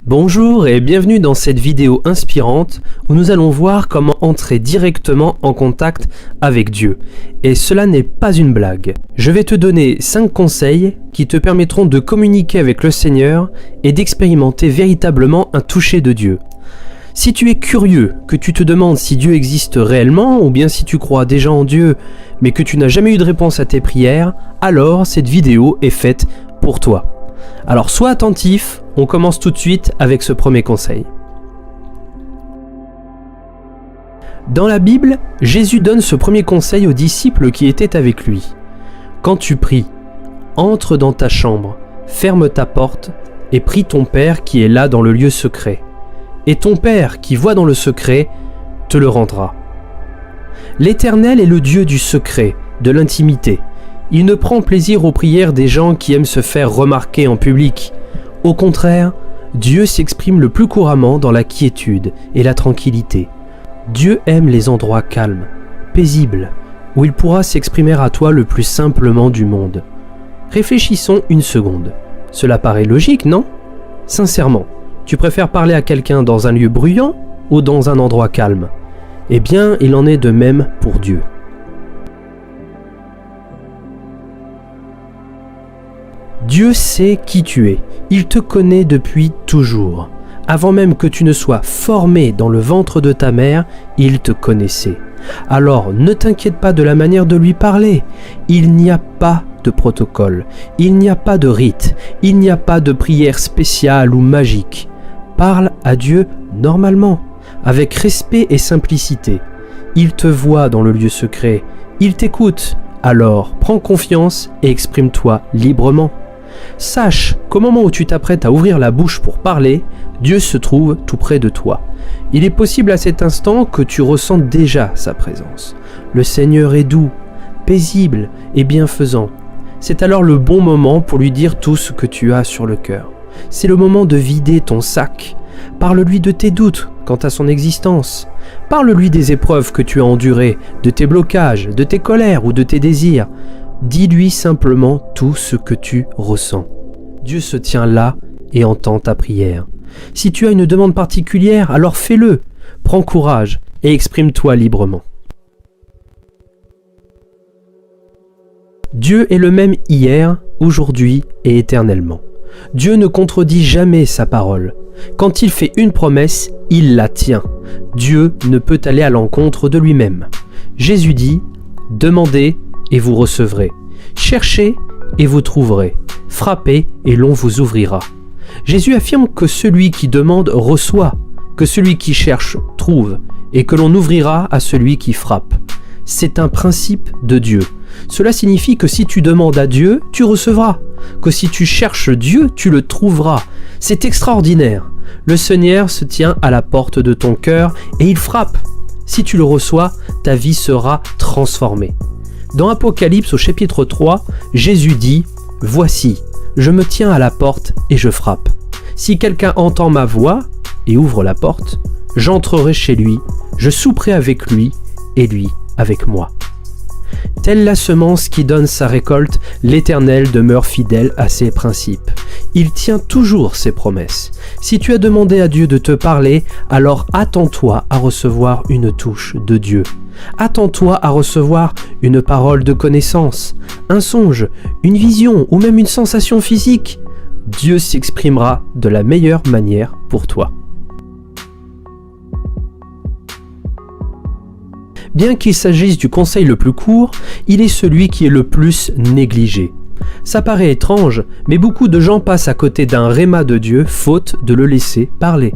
Bonjour et bienvenue dans cette vidéo inspirante où nous allons voir comment entrer directement en contact avec Dieu. Et cela n'est pas une blague. Je vais te donner 5 conseils qui te permettront de communiquer avec le Seigneur et d'expérimenter véritablement un toucher de Dieu. Si tu es curieux, que tu te demandes si Dieu existe réellement ou bien si tu crois déjà en Dieu mais que tu n'as jamais eu de réponse à tes prières, alors cette vidéo est faite pour toi. Alors sois attentif, on commence tout de suite avec ce premier conseil. Dans la Bible, Jésus donne ce premier conseil aux disciples qui étaient avec lui. Quand tu pries, entre dans ta chambre, ferme ta porte et prie ton Père qui est là dans le lieu secret. Et ton Père qui voit dans le secret te le rendra. L'Éternel est le Dieu du secret, de l'intimité. Il ne prend plaisir aux prières des gens qui aiment se faire remarquer en public. Au contraire, Dieu s'exprime le plus couramment dans la quiétude et la tranquillité. Dieu aime les endroits calmes, paisibles, où il pourra s'exprimer à toi le plus simplement du monde. Réfléchissons une seconde. Cela paraît logique, non? Sincèrement, tu préfères parler à quelqu'un dans un lieu bruyant ou dans un endroit calme? Eh bien, il en est de même pour Dieu. Dieu sait qui tu es, il te connaît depuis toujours. Avant même que tu ne sois formé dans le ventre de ta mère, il te connaissait. Alors ne t'inquiète pas de la manière de lui parler, il n'y a pas de protocole, il n'y a pas de rite, il n'y a pas de prière spéciale ou magique. Parle à Dieu normalement, avec respect et simplicité. Il te voit dans le lieu secret, il t'écoute, alors prends confiance et exprime-toi librement. Sache qu'au moment où tu t'apprêtes à ouvrir la bouche pour parler, Dieu se trouve tout près de toi. Il est possible à cet instant que tu ressentes déjà sa présence. Le Seigneur est doux, paisible et bienfaisant. C'est alors le bon moment pour lui dire tout ce que tu as sur le cœur. C'est le moment de vider ton sac. Parle-lui de tes doutes quant à son existence. Parle-lui des épreuves que tu as endurées, de tes blocages, de tes colères ou de tes désirs. Dis-lui simplement tout ce que tu ressens. Dieu se tient là et entend ta prière. Si tu as une demande particulière, alors fais-le. Prends courage et exprime-toi librement. Dieu est le même hier, aujourd'hui et éternellement. Dieu ne contredit jamais sa parole. Quand il fait une promesse, il la tient. Dieu ne peut aller à l'encontre de lui-même. Jésus dit « Demandez et vous recevrez. Cherchez et vous trouverez. Frappez et l'on vous ouvrira. » Jésus affirme que celui qui demande reçoit, que celui qui cherche trouve, et que l'on ouvrira à celui qui frappe. C'est un principe de Dieu. Cela signifie que si tu demandes à Dieu, tu recevras. Que si tu cherches Dieu, tu le trouveras. C'est extraordinaire. Le Seigneur se tient à la porte de ton cœur et il frappe. Si tu le reçois, ta vie sera transformée. Dans Apocalypse au chapitre 3, Jésus dit « Voici, je me tiens à la porte et je frappe. Si quelqu'un entend ma voix et ouvre la porte, j'entrerai chez lui, je souperai avec lui et lui avec moi. » Telle la semence qui donne sa récolte, l'Éternel demeure fidèle à ses principes. Il tient toujours ses promesses. Si tu as demandé à Dieu de te parler, alors attends-toi à recevoir une touche de Dieu. Attends-toi à recevoir une parole de connaissance, un songe, une vision ou même une sensation physique. Dieu s'exprimera de la meilleure manière pour toi. Bien qu'il s'agisse du conseil le plus court, il est celui qui est le plus négligé. Ça paraît étrange, mais beaucoup de gens passent à côté d'un réma de Dieu faute de le laisser parler.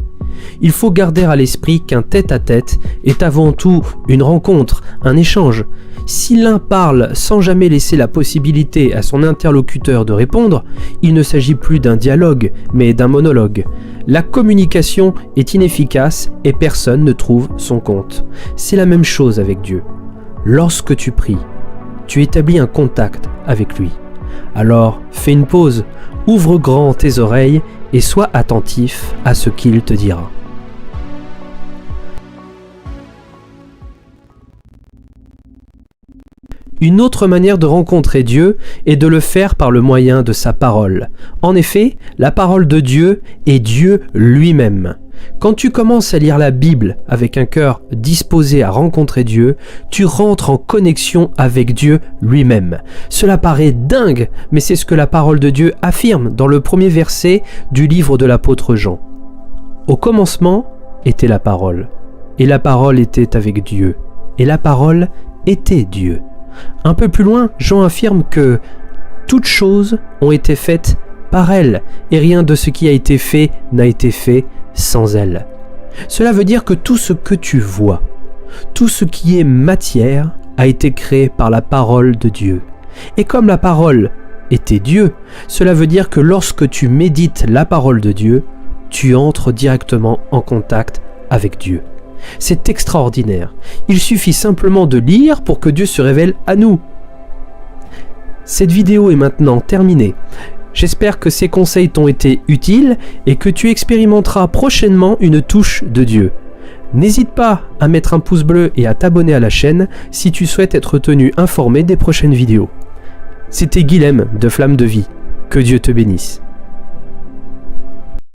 Il faut garder à l'esprit qu'un tête-à-tête est avant tout une rencontre, un échange. Si l'un parle sans jamais laisser la possibilité à son interlocuteur de répondre, il ne s'agit plus d'un dialogue, mais d'un monologue. La communication est inefficace et personne ne trouve son compte. C'est la même chose avec Dieu. Lorsque tu pries, tu établis un contact avec lui. Alors, fais une pause, ouvre grand tes oreilles et sois attentif à ce qu'il te dira. Une autre manière de rencontrer Dieu est de le faire par le moyen de sa parole. En effet, la parole de Dieu est Dieu lui-même. Quand tu commences à lire la Bible avec un cœur disposé à rencontrer Dieu, tu rentres en connexion avec Dieu lui-même. Cela paraît dingue, mais c'est ce que la parole de Dieu affirme dans le premier verset du livre de l'apôtre Jean. Au commencement était la parole, et la parole était avec Dieu, et la parole était Dieu. Un peu plus loin, Jean affirme que toutes choses ont été faites par elle, et rien de ce qui a été fait n'a été fait sans elle. Cela veut dire que tout ce que tu vois, tout ce qui est matière, a été créé par la parole de Dieu. Et comme la parole était Dieu, cela veut dire que lorsque tu médites la parole de Dieu, tu entres directement en contact avec Dieu. C'est extraordinaire. Il suffit simplement de lire pour que Dieu se révèle à nous. Cette vidéo est maintenant terminée. J'espère que ces conseils t'ont été utiles et que tu expérimenteras prochainement une touche de Dieu. N'hésite pas à mettre un pouce bleu et à t'abonner à la chaîne si tu souhaites être tenu informé des prochaines vidéos. C'était Guilhem de Flamme de Vie. Que Dieu te bénisse.